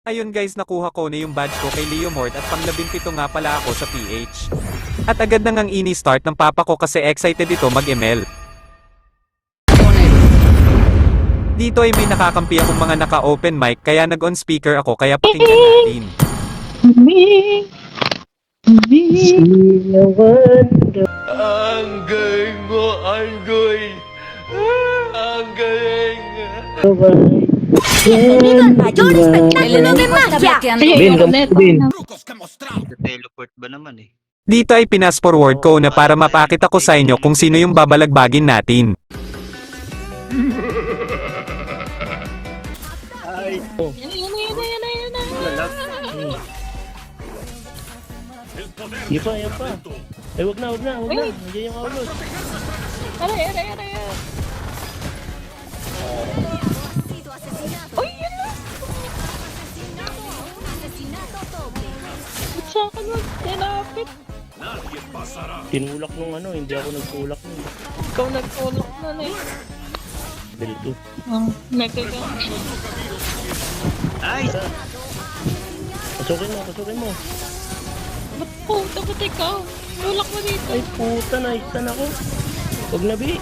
Ayun guys, nakuha ko na yung badge ko kay Leomord at pang-17 nga pala ako sa PH. At agad nang ang ini-start ng papa ko kasi excited ito mag-ML. Dito ay may nakakampi akong mga naka-open mic kaya nag-on speaker ako kaya pakinggan natin. Ang galing mo, Anggoy! Ang galing! ¡Vivan mayor espectáculo de magia! Teleport ba naman eh? Dito ay pinas forward ko na para mapakita ko sa inyo kung sino yung babalagbagin natin. Ay, Yan pa. Eh, wag na. Nandiyan yung aulos. Aray. Uy, yun na! Ba't sa akin tinapit? Tinulak nung hindi ako nagtulak nung. Ikaw nagtulak na na eh. Dito. Nagkagang. ay! Pasukin mo. Ba't puta, ba't ikaw? Tulak mo dito. Ay, puta, naistan ako. Huwag na, Bi.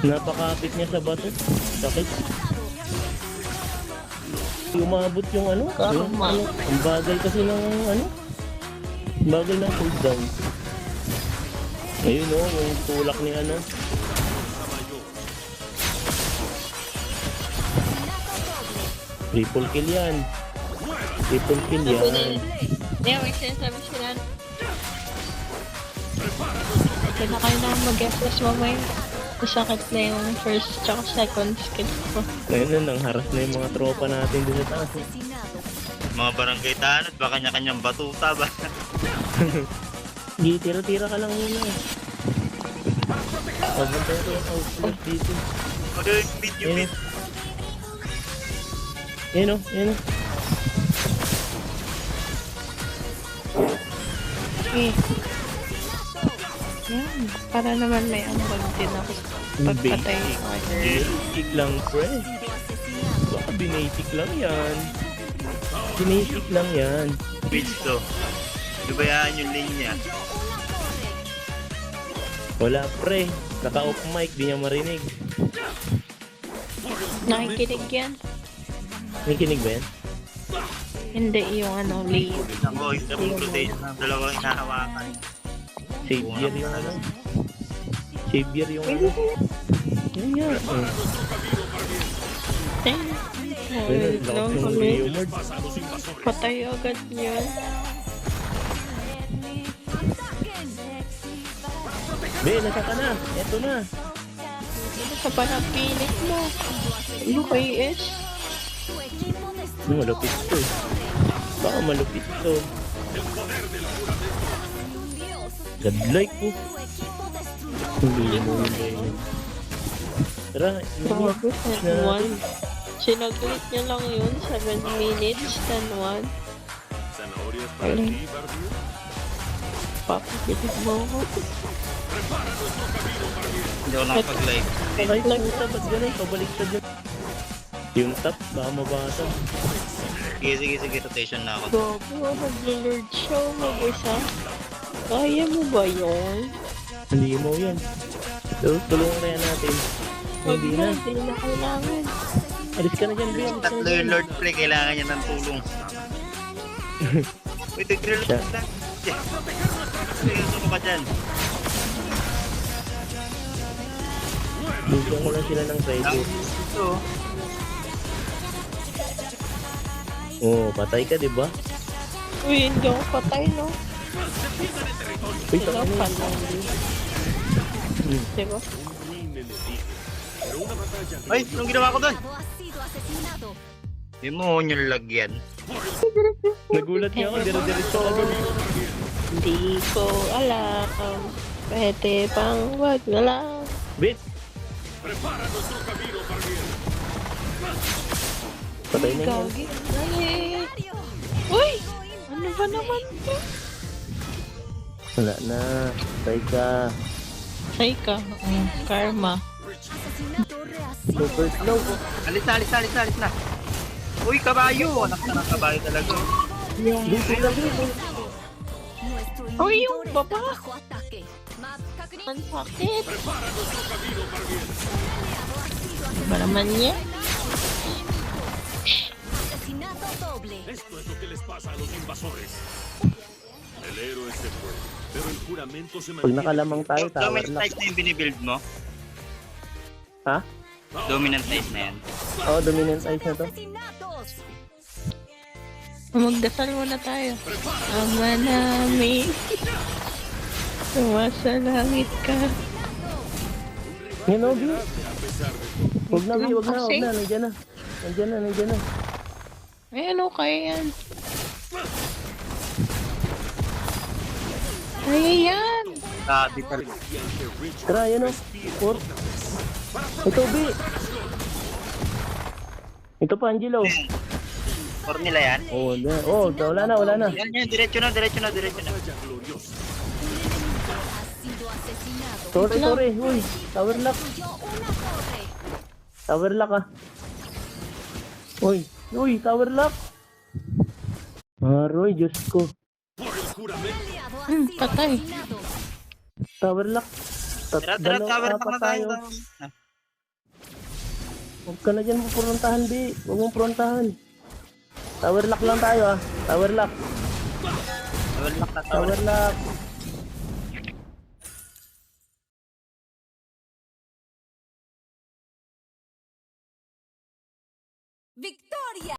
Napakapit niya sa bato. Sakit. Umabot yung Karma. Ang bagal kasi ng bagal ng cooldown. Ayun yung tulak ni Triple kill yan. Hindi, may sinasabi sila. Kaya na kayo na mag-plus mamaya. Masakit na yung first tsaka second skill ko. Ngayon nang haras na yung mga tropa natin dun sa taas. Mga barangay tanod, baka kanya-kanyang batuta ba? Hindi, tira-tira ka lang muna. Pabantay ko yung outlet dito. Mag-yung video Ayun. bit. Ayun. Eh. Yan. Para naman may ambag din ako sa pagpatay sa kanya. Basic lang, pre. Baka basic lang yan. Basic lang yan. Bitch to. Dubayaan yung lane niya. Wala, pre. Naka-off mic, di niya marinig. Nakikinig yan. May kinig ba yan? Hindi yung lead. Ako, yung double rotation ng dalawang hinahawakan. Savior yung Savior yung Yan yan. Wait lang Yung kami. Leomord. Patay agad yun. Be, nasa ka na. Eto na. Ano sa panapilit mo? UKS? Malupit to. Baka malupit to. Godlike po. Hindi mo yun. Tara, Grabe, na 10-1. Sinaglit niya lang yun, 7 minutes, 10-1. Ayun. Papakilig mo ako. Hindi ako nakapag-live. Ay, puta, ba't ganun? Pabaliktad yun. Yung top, baka mabasa. Sige, rotation na ako. Gago, mag-lord show, mag-isa. Kaya mo ba yun? Hindi mo yan. So, tulungan kaya natin. Hindi na. Hindi na kailangan. Alis ka na dyan, Ben. Tatlo yung Lord Play, kailangan niya ng tulong. Wait, nag-reload Siya. lang. Seryoso ko pa dyan. Bigyan ko lang sila ng side. Ito. Oo, patay ka, di ba? Uy, hindi ako patay, no? Uy, Sila saan pa na lang yun? din. Diba? Ay, anong ginawa ko doon? Hindi mo yung lagyan. Nagulat nga ako, dire-diretso ako. Hindi ko alam. Pwede pang wag na lang. Bit! Patay na yan. Gagi. Galit. Uy! Ano ba naman to? Wala na. Patay ka. Say ka. Karma. Super slow. Alis na. Uy, kabayo! Anak na ng kabayo talaga. Uy, yung baba! Ang sakit! Ba naman niya? Esto es lo que les pasa a los invasores. El héroe se fue, pero el juramento se Pag mantiene. nakalamang tayo, tower Dominant lock. Knight na yung binibuild mo? Ha? Dominant Knight na yan. Oo, dominant ice na to. Magdasal muna tayo. Ama namin. Sumasalangit ka. Yan, Obi. Huwag na, Bi. Huwag na, Kasi- huwag na. Nandiyan na. Nandiyan na, nandiyan na. Ay, ano kaya yan? Ay, yan! Sabi talaga. Tara, yan o. Four. Ito, Bi. Ito pa, Angelo. For nila yan. Oh, wala na, wala na. Yan, yan. Diretso na, diretso na, diretso na. Sorry. Uy, tower lock. Tower lock ah. Uy, tower lock. Aroy, Diyos ko. Patay. Tower lock. Tara, tower pa na tayo. Huwag ka na dyan puprontahan, Bi. Huwag mong prontahan. Tower lock lang tayo ah. Tower lock. Tower lock na, tower Tower lock.